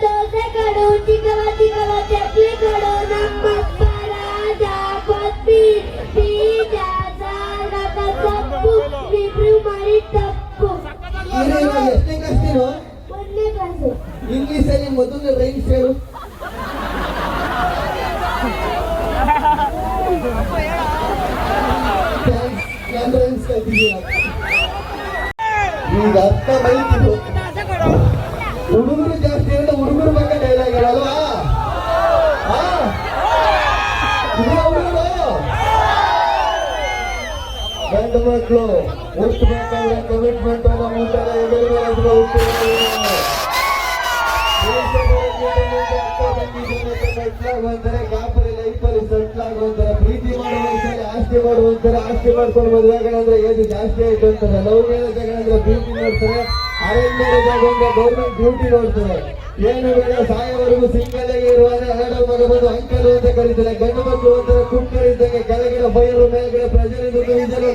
ದೋಸೆಗಳು ಚಿಕ್ಕವ ಚಿಕ್ಕವ ಚಟ್ಲಿಗಳು ನಮ್ಮಪ್ಪ ರಾಜ ಪತ್ನಿ ಬೀಜ ಸಾರಕ ಸೊಪ್ಪು ಇಬ್ರು ಮಾಡಿ ತಪ್ಪು. ಎಷ್ಟನೇ ಕ್ಲಾಸ್ ನೀನು? ಒಂದನೇ ಕ್ಲಾಸು. ಇಂಗ್ಲಿಷ್ ಅಲ್ಲಿ ಮೊದಲು ರೈಮ್ಸ್ ಹೇಳು. ಈಗ ಅರ್ಥ ಬೈತಿದ್ರು ಹುಡುಗರು ಜಾಸ್ತಿ ಅಂತ ಹುಡುಗರ ಬಗ್ಗೆ ಡೈಲಾಗ್ ಹೇಳಲ್ವಾ? ಹುಡುಗರು ಗಂಡು ಮಕ್ಕಳು ಹುಟ್ಟಬೇಕಾದ್ರೆ ಕಮಿಟ್ಮೆಂಟ್ ಅನ್ನೋ ಮುಂಚೆಲ್ಲ ಎದುರು ಮೆಟ್ಲಾಗುವಂತಾರೆ, ಗಾಪರಿ ಲೈಫಲ್ಲಿ ಸೆಟ್ಲ್ ಆಗುವಂತಾರೆ, ಪ್ರೀತಿ ಮಾಡುವಂತಾರೆ, ಆಸ್ತಿ ಮಾಡುವಂತಾರೆ, ಆಸ್ತಿ ಮಾಡ್ಕೊಂಡು ಮದುವೆಗಳಂದ್ರೆ ಏಜ್ ಜಾಸ್ತಿ ಆಯ್ತು ಅಂತಾರೆ, ಲವ್ ಮ್ಯಾರೇಜ್ ಅಂದ್ರೆ ಪ್ರೀತಿ ನೋಡ್ತಾರೆ, ಅರೇಂಜ್ ಮ್ಯಾರೇಜ್ ಆಗುವಂದ್ರೆ ಗೌರ್ಮೆಂಟ್ ಡ್ಯೂಟಿ ನೋಡ್ತಾರೆ. ಏನು ಬೇಡ ಸಾಯವರೆಗೂ ಸಿಂಗಲ್ ಆಗಿ ಇರುವಾಗ ಎರಡು ಮಗ ಬಂದು ಅಂಕಲ್ ಅಂತ ಕರೀತಾರೆ. ಗಂಡು ಮಕ್ಕಳು ಒಂಥರ ಕುಕ್ಕರ್ ಇದ್ದಂಗೆ ಕೆಳಗಡೆ ಫೈರು ಮೇಲ್ಗಡೆ ಪ್ರೆಷರ್ ಇದ್ದು ವಿಜಯ್